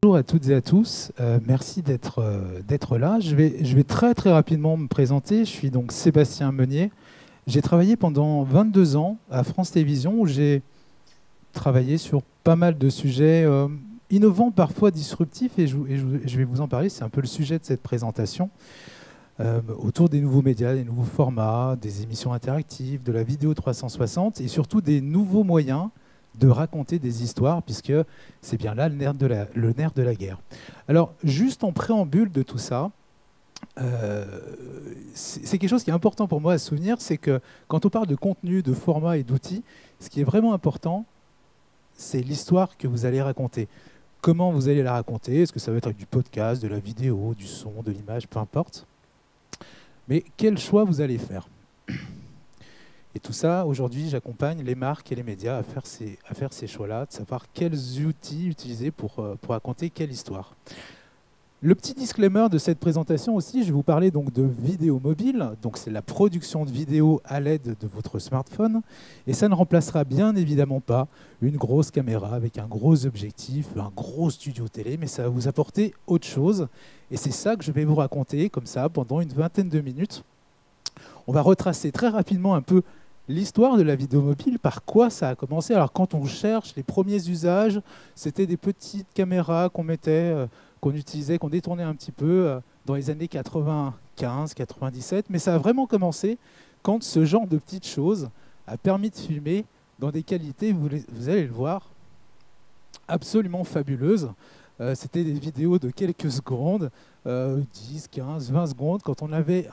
Bonjour à toutes et à tous, merci d'être là. Je vais très très rapidement me présenter. Je suis donc Sébastien Meunier. J'ai travaillé pendant 22 ans à France Télévisions où j'ai travaillé sur pas mal de sujets innovants, parfois disruptifs, et je vais vous en parler. C'est un peu le sujet de cette présentation, autour des nouveaux médias, des nouveaux formats, des émissions interactives, de la vidéo 360 et surtout des nouveaux moyens de raconter des histoires, puisque c'est bien là le nerf de la guerre. Alors, juste en préambule de tout ça, c'est quelque chose qui est important pour moi à se souvenir, c'est que quand on parle de contenu, de format et d'outils, ce qui est vraiment important, c'est l'histoire que vous allez raconter. Comment vous allez la raconter? Est-ce que ça va être avec du podcast, de la vidéo, du son, de l'image, peu importe. Mais quel choix vous allez faire? Et tout ça, aujourd'hui, j'accompagne les marques et les médias à faire ces choix-là, de savoir quels outils utiliser pour raconter quelle histoire. Le petit disclaimer de cette présentation aussi, je vais vous parler donc de vidéo mobile. Donc c'est la production de vidéos à l'aide de votre smartphone. Et ça ne remplacera bien évidemment pas une grosse caméra avec un gros objectif, un gros studio télé, mais ça va vous apporter autre chose. Et c'est ça que je vais vous raconter comme ça pendant une vingtaine de minutes. On va retracer très rapidement un peu l'histoire de la vidéo mobile, par quoi ça a commencé. Alors quand on cherche les premiers usages, c'était des petites caméras qu'on mettait, qu'on utilisait, qu'on détournait un petit peu dans les années 95, 97. Mais ça a vraiment commencé quand ce genre de petites choses a permis de filmer dans des qualités, vous allez le voir, absolument fabuleuses. C'était des vidéos de quelques secondes, 10, 15, 20 secondes, quand on avait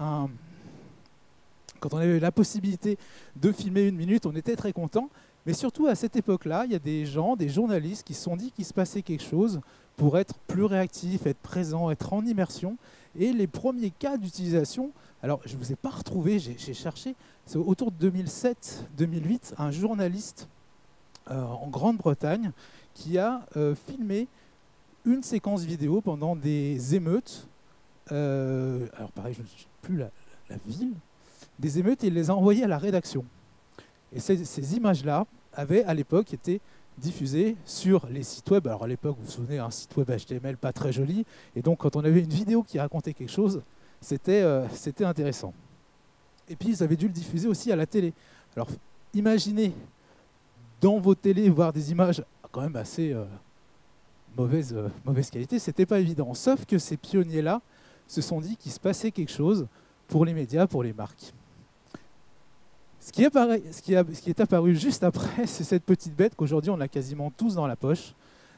la possibilité de filmer une minute, on était très content. Mais surtout, à cette époque-là, il y a des gens, des journalistes qui se sont dit qu'il se passait quelque chose pour être plus réactif, être présent, être en immersion. Et les premiers cas d'utilisation, alors je ne vous ai pas retrouvé, j'ai cherché, c'est autour de 2007-2008, un journaliste en Grande-Bretagne qui a filmé une séquence vidéo pendant des émeutes. Alors pareil, je ne sais plus la ville, des émeutes, et il les a envoyées à la rédaction. Et ces images-là avaient, à l'époque, été diffusées sur les sites web. Alors à l'époque, vous vous souvenez, un site web HTML pas très joli, et donc quand on avait une vidéo qui racontait quelque chose, c'était intéressant. Et puis ils avaient dû le diffuser aussi à la télé. Alors imaginez dans vos télés voir des images quand même assez mauvaise qualité, c'était pas évident. Sauf que ces pionniers-là se sont dit qu'il se passait quelque chose pour les médias, pour les marques. Ce qui est apparu juste après, c'est cette petite bête qu'aujourd'hui on a quasiment tous dans la poche,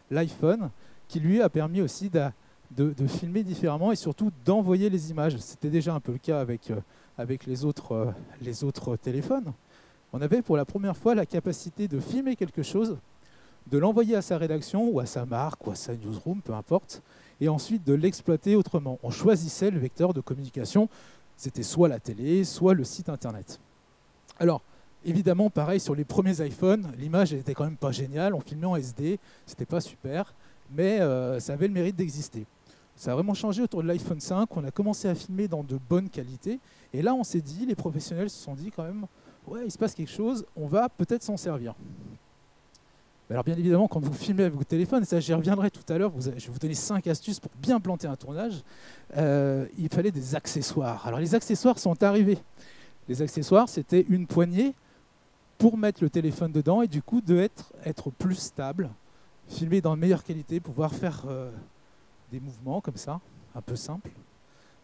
l'iPhone, qui lui a permis aussi de filmer différemment et surtout d'envoyer les images. C'était déjà un peu le cas avec les autres téléphones. On avait pour la première fois la capacité de filmer quelque chose, de l'envoyer à sa rédaction ou à sa marque ou à sa newsroom, peu importe, et ensuite de l'exploiter autrement. On choisissait le vecteur de communication, c'était soit la télé, soit le site internet. Alors, évidemment, pareil, sur les premiers iPhones, l'image n'était quand même pas géniale, on filmait en SD, c'était pas super, mais ça avait le mérite d'exister. Ça a vraiment changé autour de l'iPhone 5, on a commencé à filmer dans de bonnes qualités, et là on s'est dit, les professionnels se sont dit quand même, ouais, il se passe quelque chose, on va peut-être s'en servir. Alors bien évidemment, quand vous filmez avec votre téléphone, et ça j'y reviendrai tout à l'heure, je vais vous donner 5 astuces pour bien planter un tournage, il fallait des accessoires. Alors les accessoires sont arrivés. Les accessoires, c'était une poignée pour mettre le téléphone dedans et du coup être plus stable, filmer dans de meilleure qualité, pouvoir faire des mouvements comme ça, un peu simples.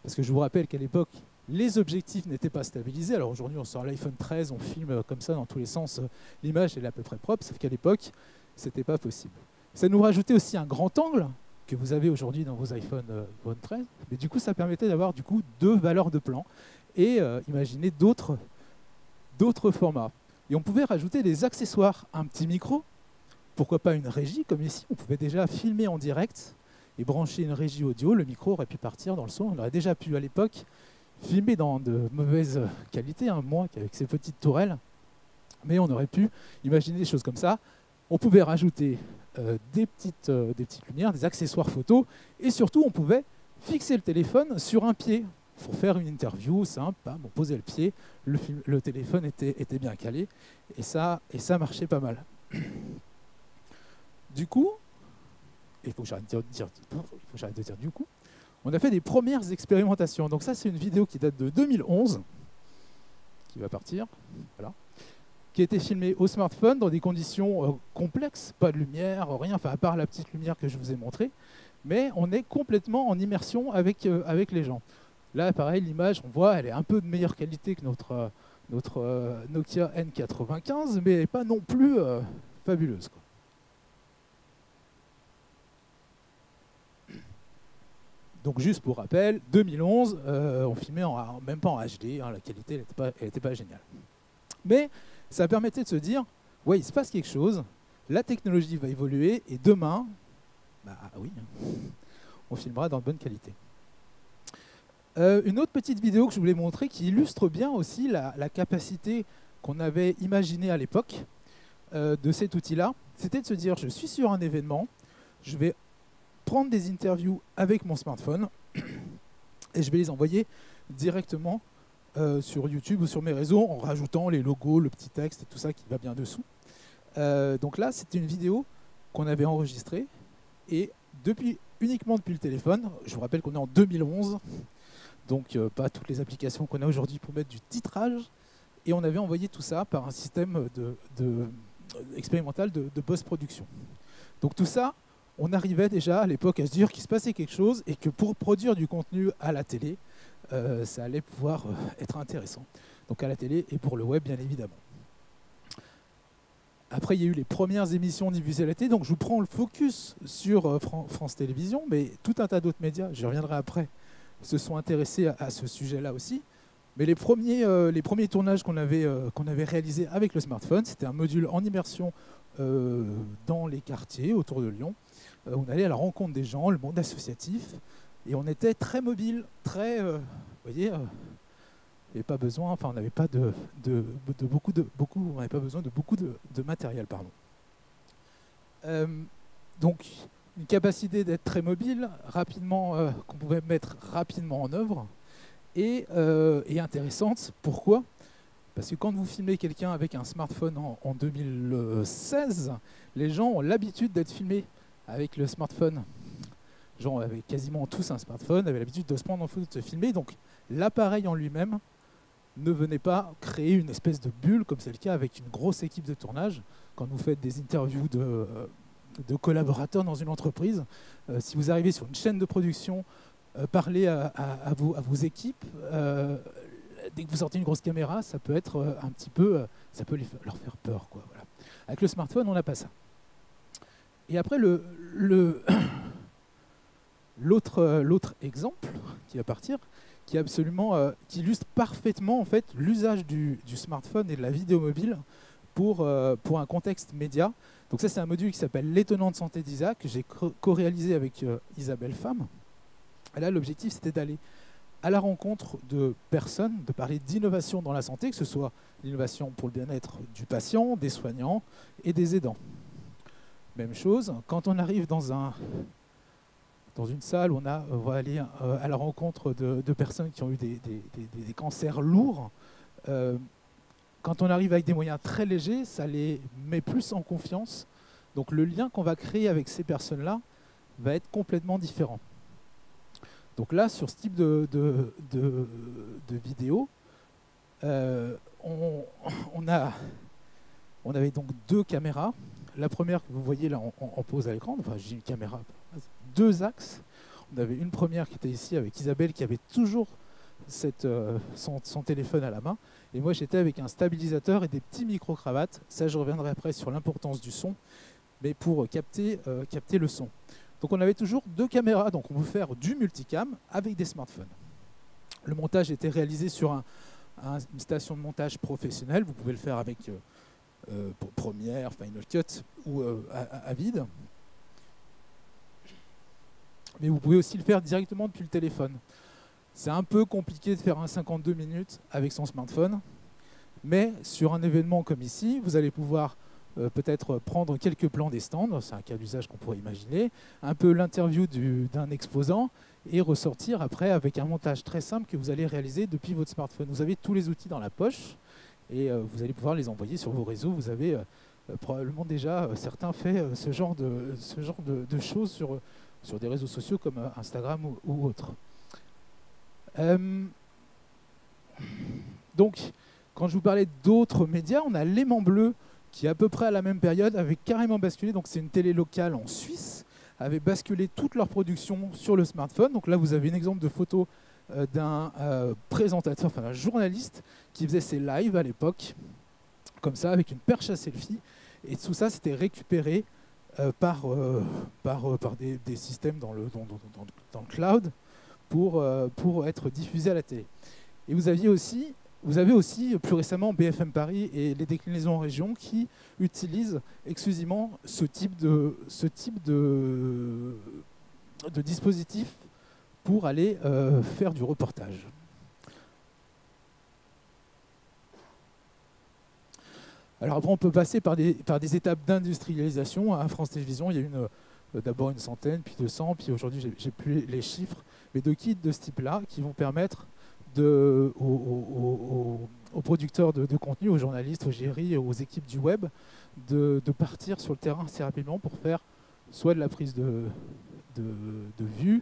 Parce que je vous rappelle qu'à l'époque, les objectifs n'étaient pas stabilisés. Alors aujourd'hui, on sort l'iPhone 13, on filme comme ça dans tous les sens. L'image est à peu près propre, sauf qu'à l'époque, ce n'était pas possible. Ça nous rajoutait aussi un grand angle que vous avez aujourd'hui dans vos iPhone 13. Mais du coup, ça permettait d'avoir du coup 2 valeurs de plan et imaginer d'autres formats. Et on pouvait rajouter des accessoires, un petit micro, pourquoi pas une régie, comme ici, on pouvait déjà filmer en direct et brancher une régie audio, le micro aurait pu partir dans le son, on aurait déjà pu à l'époque filmer dans de mauvaises qualités, moins qu'avec ces petites tourelles, mais on aurait pu imaginer des choses comme ça. On pouvait rajouter des petites lumières, des accessoires photos, et surtout on pouvait fixer le téléphone sur un pied. Pour faire une interview simple, on posait le pied, le téléphone était bien calé, et ça marchait pas mal. Du coup, il faut que j'arrête de dire du coup, on a fait des premières expérimentations. Donc ça, c'est une vidéo qui date de 2011, qui va partir, voilà, qui a été filmée au smartphone dans des conditions complexes, pas de lumière, rien, enfin à part la petite lumière que je vous ai montrée, mais on est complètement en immersion avec les gens. Là, pareil, l'image, on voit, elle est un peu de meilleure qualité que notre Nokia N95, mais pas non plus fabuleuse, quoi. Donc juste pour rappel, 2011, on filmait même pas en HD, hein, la qualité elle était pas géniale. Mais ça permettait de se dire, ouais, il se passe quelque chose, la technologie va évoluer, et demain, bah oui, on filmera dans de bonne qualité. Une autre petite vidéo que je voulais montrer qui illustre bien aussi la capacité qu'on avait imaginée à l'époque de cet outil-là, c'était de se dire, je suis sur un événement, je vais prendre des interviews avec mon smartphone et je vais les envoyer directement sur YouTube ou sur mes réseaux en rajoutant les logos, le petit texte et tout ça qui va bien dessous. Donc là, c'était une vidéo qu'on avait enregistrée et uniquement depuis le téléphone, je vous rappelle qu'on est en 2011, donc pas toutes les applications qu'on a aujourd'hui pour mettre du titrage, et on avait envoyé tout ça par un système expérimental de post-production. Donc tout ça, on arrivait déjà à l'époque à se dire qu'il se passait quelque chose et que pour produire du contenu à la télé, ça allait pouvoir être intéressant. Donc à la télé et pour le web, bien évidemment. Après, il y a eu les premières émissions diffusées à la télé, donc je vous prends le focus sur France Télévisions, mais tout un tas d'autres médias, j'y reviendrai après, se sont intéressés à ce sujet-là aussi. Mais les premiers tournages qu'on avait réalisés avec le smartphone, c'était un module en immersion dans les quartiers autour de Lyon. On allait à la rencontre des gens, le monde associatif, et on était très mobile, très, vous voyez, on n'avait pas besoin, enfin on n'avait pas beaucoup de matériel, pardon. Donc une capacité d'être très mobile, rapidement, qu'on pouvait mettre rapidement en œuvre, et intéressante. Pourquoi ? Parce que quand vous filmez quelqu'un avec un smartphone en 2016, les gens ont l'habitude d'être filmés avec le smartphone. Les gens avaient quasiment tous un smartphone, avaient l'habitude de se prendre en photo, de se filmer. Donc l'appareil en lui-même ne venait pas créer une espèce de bulle, comme c'est le cas avec une grosse équipe de tournage. Quand vous faites des interviews de collaborateurs dans une entreprise, si vous arrivez sur une chaîne de production, parler à vos équipes, dès que vous sortez une grosse caméra, ça peut être un petit peu, ça peut leur faire peur, quoi. Voilà. Avec le smartphone, on n'a pas ça. Et après, l'autre exemple qui va partir, qui illustre parfaitement en fait l'usage du smartphone et de la vidéo mobile pour un contexte média. Donc ça, c'est un module qui s'appelle l'étonnante santé d'Isa, que j'ai co-réalisé avec Isabelle Femme. Et là, l'objectif, c'était d'aller à la rencontre de personnes, de parler d'innovation dans la santé, que ce soit l'innovation pour le bien-être du patient, des soignants et des aidants. Même chose, quand on arrive dans une salle où on va aller à la rencontre de personnes qui ont eu des cancers lourds, quand on arrive avec des moyens très légers, ça les met plus en confiance. Donc le lien qu'on va créer avec ces personnes-là va être complètement différent. Donc là, sur ce type de vidéo, on avait donc 2 caméras. La première que vous voyez là en pause à l'écran, enfin j'ai une caméra, 2 axes. On avait une première qui était ici avec Isabelle qui avait toujours son téléphone à la main. Et moi j'étais avec un stabilisateur et des petits micro-cravates. Ça je reviendrai après sur l'importance du son, mais pour capter le son. Donc on avait toujours 2 caméras, donc on peut faire du multicam avec des smartphones. Le montage était réalisé sur une station de montage professionnelle. Vous pouvez le faire avec Premiere, Final Cut ou Avid. Mais vous pouvez aussi le faire directement depuis le téléphone. C'est un peu compliqué de faire un 52 minutes avec son smartphone, mais sur un événement comme ici, vous allez pouvoir peut-être prendre quelques plans des stands, c'est un cas d'usage qu'on pourrait imaginer, un peu l'interview d'un exposant et ressortir après avec un montage très simple que vous allez réaliser depuis votre smartphone. Vous avez tous les outils dans la poche et vous allez pouvoir les envoyer sur vos réseaux. Vous avez probablement déjà certains fait ce genre de choses sur des réseaux sociaux comme Instagram ou autres. Donc, quand je vous parlais d'autres médias, on a L'Aimant Bleu qui, à peu près à la même période, avait carrément basculé. Donc, c'est une télé locale en Suisse, avait basculé toute leur production sur le smartphone. Donc là, vous avez un exemple de photo d'un présentateur, enfin d'un journaliste qui faisait ses lives à l'époque, comme ça, avec une perche à selfie. Et tout ça, c'était récupéré par des systèmes dans le cloud pour être diffusé à la télé. Et vous avez aussi plus récemment BFM Paris et les déclinaisons en région qui utilisent exclusivement ce type de dispositif pour aller faire du reportage. Alors après, on peut passer par des étapes d'industrialisation. À France Télévisions, il y a eu d'abord une centaine, puis 200, puis aujourd'hui, j'ai plus les chiffres, mais de kits de ce type-là qui vont permettre aux producteurs de contenu, aux journalistes, aux GRI, aux équipes du web, de partir sur le terrain assez rapidement pour faire soit de la prise de vue,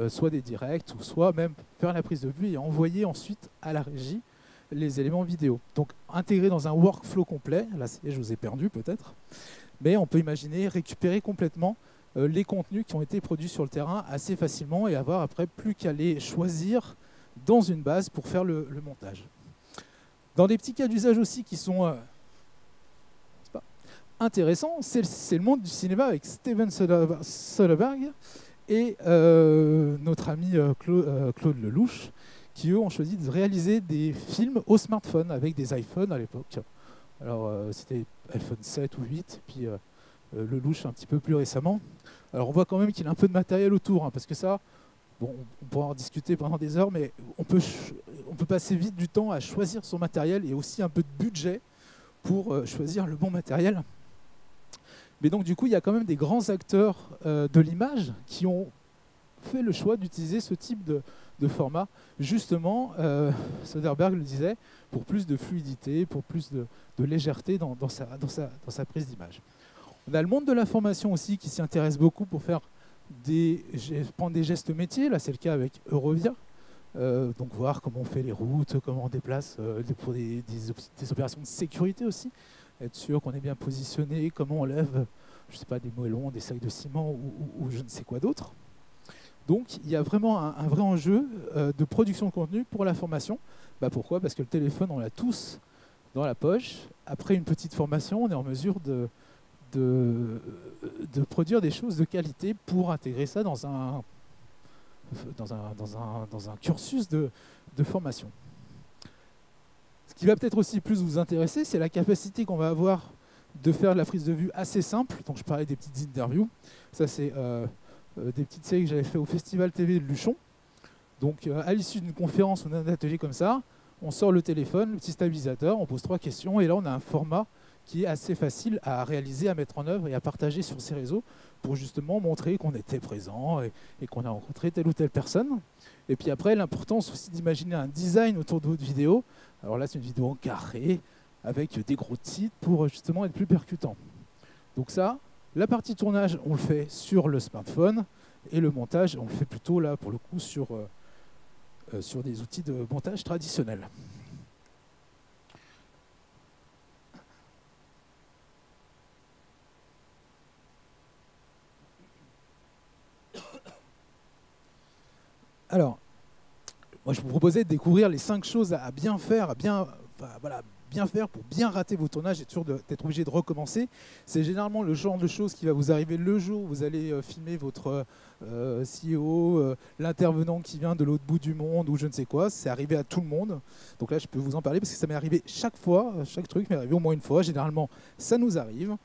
soit des directs, ou soit même faire la prise de vue et envoyer ensuite à la régie les éléments vidéo. Donc intégrer dans un workflow complet, là je vous ai perdu peut-être, mais on peut imaginer récupérer complètement les contenus qui ont été produits sur le terrain assez facilement et avoir après plus qu'à les choisir dans une base pour faire le montage. Dans des petits cas d'usage aussi qui sont intéressants, c'est le monde du cinéma avec Steven Soderbergh et notre ami Claude Lelouch, qui eux ont choisi de réaliser des films au smartphone avec des iPhones à l'époque. Alors c'était iPhone 7 ou 8, puis Lelouch un petit peu plus récemment. Alors on voit quand même qu'il a un peu de matériel autour, hein, parce que ça, bon, on pourra en discuter pendant des heures, mais on peut passer vite du temps à choisir son matériel et aussi un peu de budget pour choisir le bon matériel. Mais donc du coup, il y a quand même des grands acteurs de l'image qui ont fait le choix d'utiliser ce type de format. Justement, Soderbergh le disait, pour plus de fluidité, pour plus de légèreté dans sa prise d'image. On a le monde de l'information aussi qui s'y intéresse beaucoup pour faire prendre des gestes métiers. Là, c'est le cas avec Eurovia. Donc voir comment on fait les routes, comment on déplace pour des opérations de sécurité aussi. Être sûr qu'on est bien positionné, comment on lève, je sais pas, des moellons, des sacs de ciment ou je ne sais quoi d'autre. Donc il y a vraiment un vrai enjeu de production de contenu pour la formation. Pourquoi ? Parce que le téléphone, on l'a tous dans la poche. Après une petite formation, on est en mesure de produire des choses de qualité pour intégrer ça dans un cursus de formation. Ce qui va peut-être aussi plus vous intéresser, c'est la capacité qu'on va avoir de faire de la prise de vue assez simple. Donc je parlais des petites interviews. Ça, c'est des petites séries que j'avais fait au Festival TV de Luchon. Donc à l'issue d'une conférence ou d'un atelier comme ça, on sort le téléphone, le petit stabilisateur, on pose 3 questions et là on a un format qui est assez facile à réaliser, à mettre en œuvre et à partager sur ces réseaux pour justement montrer qu'on était présent et qu'on a rencontré telle ou telle personne. Et puis après, l'importance aussi d'imaginer un design autour de votre vidéo. Alors là, c'est une vidéo en carré avec des gros titres pour justement être plus percutant. Donc ça, la partie tournage, on le fait sur le smartphone et le montage, on le fait plutôt là, pour le coup, sur des outils de montage traditionnels. Alors, moi je vous proposais de découvrir les 5 choses à bien faire, bien faire pour bien rater vos tournages et être sûr d'être obligé de recommencer. C'est généralement le genre de choses qui va vous arriver le jour où vous allez filmer votre CEO, l'intervenant qui vient de l'autre bout du monde ou je ne sais quoi. C'est arrivé à tout le monde. Donc là, je peux vous en parler parce que ça m'est arrivé chaque fois. Chaque truc m'est arrivé au moins une fois. Généralement, ça nous arrive.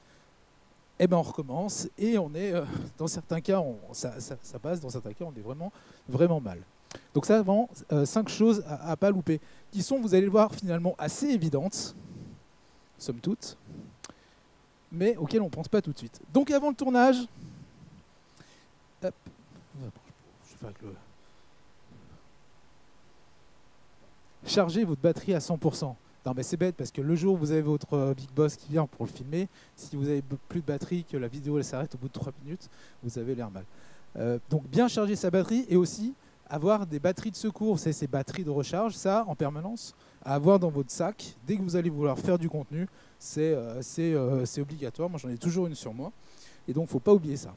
Et ben on recommence et on est, dans certains cas, ça passe, dans certains cas, on est vraiment, vraiment mal. Donc ça, vraiment, 5 choses à ne pas louper, qui sont, vous allez le voir, finalement assez évidentes, somme toute, mais auxquelles on ne pense pas tout de suite. Donc avant le tournage, hop, je vais faire avec chargez votre batterie à 100%. Non mais c'est bête parce que le jour où vous avez votre Big Boss qui vient pour le filmer, si vous avez plus de batterie, que la vidéo elle s'arrête au bout de 3 minutes, vous avez l'air mal. Donc bien charger sa batterie et aussi avoir des batteries de secours, c'est ces batteries de recharge, ça en permanence, à avoir dans votre sac. Dès que vous allez vouloir faire du contenu, c'est obligatoire. Moi j'en ai toujours une sur moi et donc il ne faut pas oublier ça.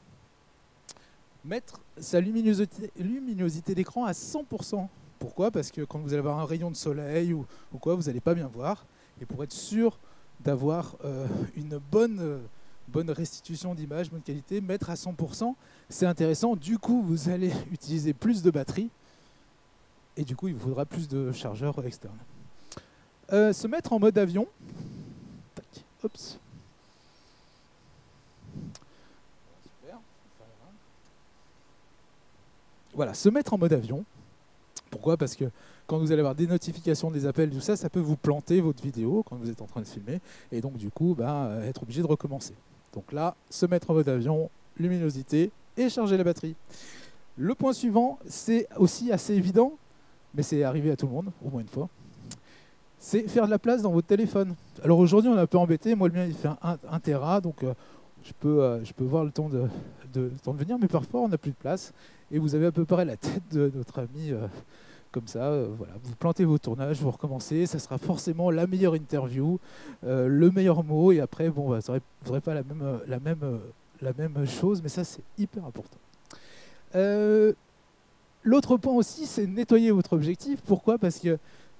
Mettre sa luminosité d'écran à 100%. Pourquoi? Parce que quand vous allez avoir un rayon de soleil ou quoi, vous n'allez pas bien voir. Et pour être sûr d'avoir une bonne restitution d'image, bonne qualité, mettre à 100%, c'est intéressant. Du coup, vous allez utiliser plus de batterie et du coup, il vous faudra plus de chargeurs externes. Se mettre en mode avion. Tac, oups. Super. Voilà, se mettre en mode avion. Pourquoi? Parce que quand vous allez avoir des notifications, des appels, tout ça, ça peut vous planter votre vidéo quand vous êtes en train de filmer. Et donc, du coup, être obligé de recommencer. Donc là, se mettre en mode avion, luminosité et charger la batterie. Le point suivant, c'est aussi assez évident, mais c'est arrivé à tout le monde, au moins une fois. C'est faire de la place dans votre téléphone. Alors aujourd'hui, on est un peu embêté. Moi, le mien, il fait 1 Tera, donc je peux voir le temps de venir, mais parfois, on n'a plus de place. Et vous avez à peu près la tête de notre ami comme ça. Voilà. Vous plantez vos tournages, vous recommencez. Ça sera forcément la meilleure interview, le meilleur mot. Et après, bon, vous n'aurez pas la même chose, mais ça, c'est hyper important. L'autre point aussi, c'est nettoyer votre objectif. Pourquoi? Parce que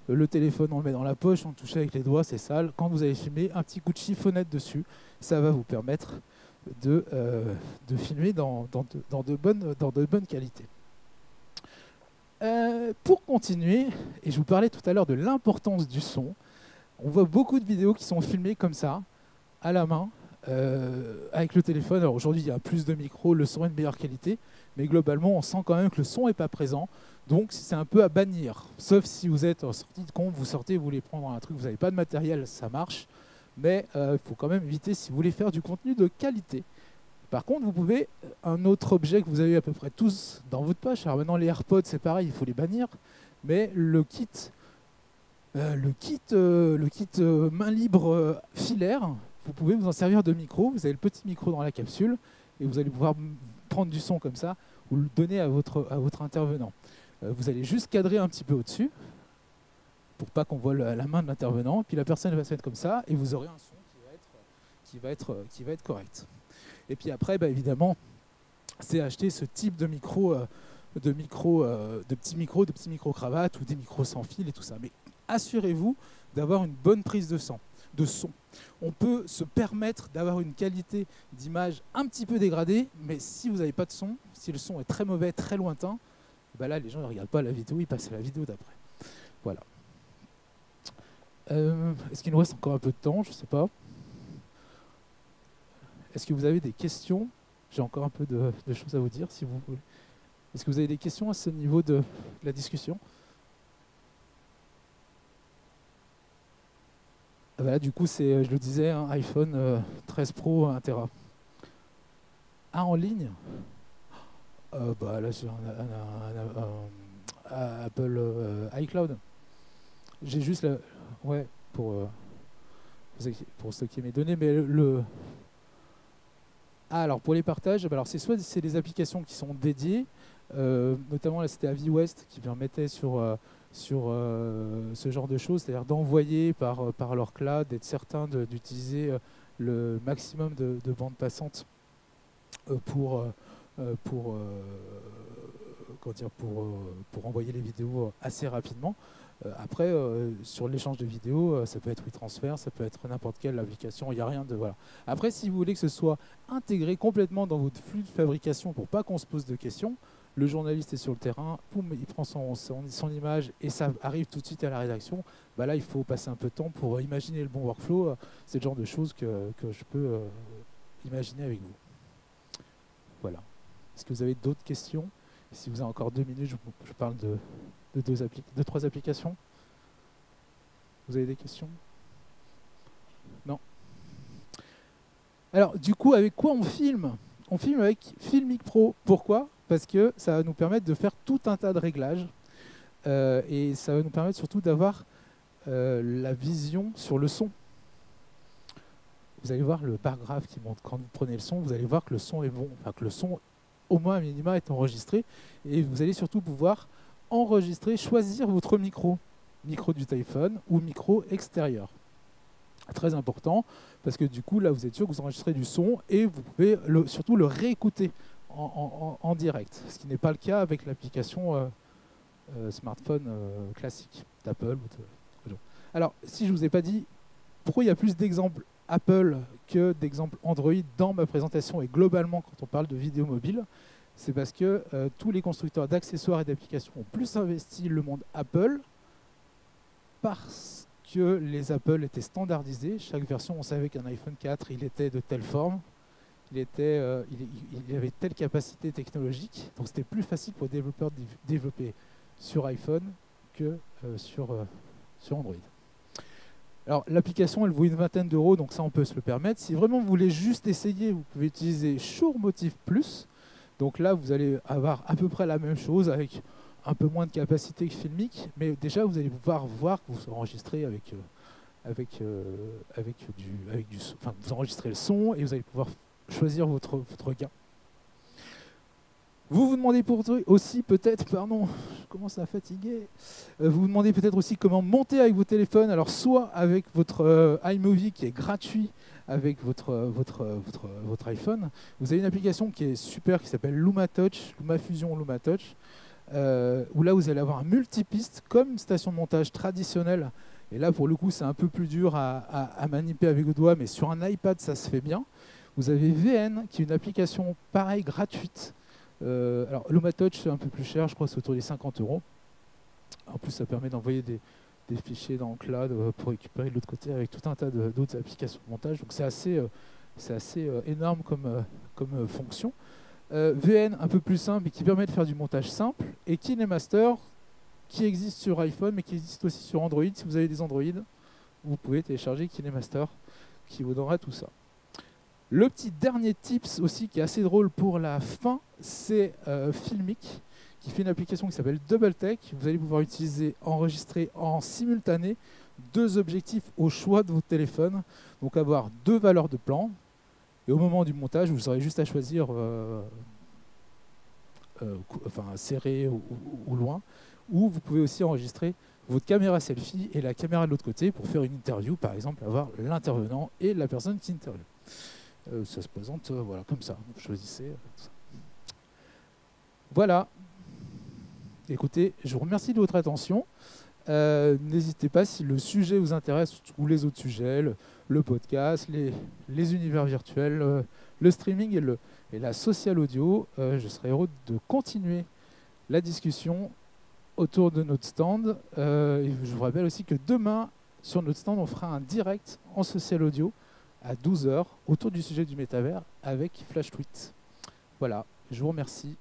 le téléphone, on le met dans la poche, on le touche avec les doigts, c'est sale. Quand vous allez filmer, un petit coup de chiffonnette dessus, ça va vous permettre de filmer dans de bonnes qualités. Pour continuer, et je vous parlais tout à l'heure de l'importance du son, on voit beaucoup de vidéos qui sont filmées comme ça, à la main, avec le téléphone. Alors aujourd'hui, il y a plus de micros, le son est de meilleure qualité, mais globalement, on sent quand même que le son n'est pas présent. Donc c'est un peu à bannir, sauf si vous êtes en sortie de compte, vous sortez, vous voulez prendre un truc, vous n'avez pas de matériel, ça marche. Mais il faut quand même éviter si vous voulez faire du contenu de qualité. Par contre, vous pouvez, un autre objet que vous avez à peu près tous dans votre poche, alors maintenant les AirPods c'est pareil, il faut les bannir, mais le kit main libre filaire, vous pouvez vous en servir de micro, vous avez le petit micro dans la capsule, et vous allez pouvoir prendre du son comme ça, ou le donner à votre intervenant. Vous allez juste cadrer un petit peu au-dessus, pour pas qu'on voit la main de l'intervenant, puis la personne va se mettre comme ça, et vous aurez un son qui va être correct. Et puis après, évidemment, c'est acheter ce type de micro, de petits micros cravates ou des micros sans fil et tout ça. Mais assurez-vous d'avoir une bonne prise de son. On peut se permettre d'avoir une qualité d'image un petit peu dégradée, mais si vous n'avez pas de son, si le son est très mauvais, très lointain, là, les gens ne regardent pas la vidéo, ils passent à la vidéo d'après. Voilà. Est-ce qu'il nous reste encore un peu de temps? Je ne sais pas. Est-ce que vous avez des questions? J'ai encore un peu de choses à vous dire, si vous voulez. Est-ce que vous avez des questions à ce niveau de la discussion? Voilà, du coup, c'est, je le disais, un iPhone 13 Pro 1 Tera. Ah, en ligne? Là, j'ai un Apple iCloud. J'ai juste pour stocker mes données, mais alors pour les partages, alors c'est des applications qui sont dédiées, notamment là c'était Aviwest qui permettait sur ce genre de choses, c'est-à-dire d'envoyer par leur cloud, d'être certain d'utiliser le maximum de bandes passantes pour envoyer les vidéos assez rapidement. Après, sur l'échange de vidéos, ça peut être WeTransfer, ça peut être n'importe quelle application, il n'y a rien de... Voilà. Après, si vous voulez que ce soit intégré complètement dans votre flux de fabrication pour pas qu'on se pose de questions, le journaliste est sur le terrain, il prend son image et ça arrive tout de suite à la rédaction. Là, il faut passer un peu de temps pour imaginer le bon workflow. C'est le genre de choses que je peux imaginer avec vous. Voilà. Est-ce que vous avez d'autres questions? Si vous avez encore 2 minutes, je parle de 3 applications. Vous avez des questions? Non? Alors, du coup, avec quoi on filme? On filme avec Filmic Pro. Pourquoi? Parce que ça va nous permettre de faire tout un tas de réglages. Et ça va nous permettre surtout d'avoir la vision sur le son. Vous allez voir le bar graphe qui montre quand vous prenez le son, vous allez voir que le son est bon, enfin que le son au moins à minima est enregistré, et vous allez surtout pouvoir enregistrer, choisir votre micro du téléphone ou micro extérieur. Très important, parce que du coup là vous êtes sûr que vous enregistrez du son et vous pouvez surtout le réécouter en direct, ce qui n'est pas le cas avec l'application smartphone classique d'Apple. Alors si je ne vous ai pas dit pourquoi il y a plus d'exemples Apple que d'exemples Android dans ma présentation et globalement quand on parle de vidéo mobile, c'est parce que tous les constructeurs d'accessoires et d'applications ont plus investi le monde Apple parce que les Apple étaient standardisés. Chaque version, on savait qu'un iPhone 4, il était de telle forme, il avait telle capacité technologique, donc c'était plus facile pour les développeurs de développer sur iPhone que sur Android. Alors l'application, elle vaut une vingtaine d'euros, donc ça on peut se le permettre. Si vraiment vous voulez juste essayer, vous pouvez utiliser Shure Motif Plus. Donc là, vous allez avoir à peu près la même chose avec un peu moins de capacité filmique, mais déjà vous allez pouvoir voir que vous enregistrez vous enregistrez le son et vous allez pouvoir choisir votre gain. Vous vous demandez aussi peut-être, pardon, je commence à fatiguer, vous vous demandez peut-être aussi comment monter avec vos téléphones, alors soit avec votre iMovie qui est gratuit avec votre iPhone, vous avez une application qui est super qui s'appelle LumaTouch, LumaFusion LumaTouch, où là vous allez avoir un multipiste comme une station de montage traditionnelle, et là pour le coup c'est un peu plus dur à manipuler avec le doigt, mais sur un iPad ça se fait bien. Vous avez VN qui est une application pareille gratuite. Alors LumaTouch c'est un peu plus cher, je crois que c'est autour des 50 €. En plus ça permet d'envoyer des fichiers dans le cloud pour récupérer de l'autre côté avec tout un tas d'autres applications de montage. Donc c'est assez énorme comme fonction. VN un peu plus simple et qui permet de faire du montage simple. Et KineMaster qui existe sur iPhone mais qui existe aussi sur Android. Si vous avez des Android, vous pouvez télécharger KineMaster qui vous donnera tout ça. Le petit dernier tips aussi qui est assez drôle pour la fin, c'est Filmic qui fait une application qui s'appelle DoubleTake. Vous allez pouvoir enregistrer en simultané 2 objectifs au choix de votre téléphone, donc avoir 2 valeurs de plan. Et au moment du montage, vous aurez juste à choisir serré ou loin. Ou vous pouvez aussi enregistrer votre caméra selfie et la caméra de l'autre côté pour faire une interview, par exemple, avoir l'intervenant et la personne qui interviewe. Ça se présente voilà, comme ça. Vous choisissez tout ça. Voilà. Écoutez, je vous remercie de votre attention. N'hésitez pas, si le sujet vous intéresse, ou les autres sujets, le podcast, les univers virtuels, le streaming et la social audio, je serai heureux de continuer la discussion autour de notre stand. Et je vous rappelle aussi que demain, sur notre stand, on fera un direct en social audio à 12 h autour du sujet du métavers avec Flash Tweet. Voilà, je vous remercie.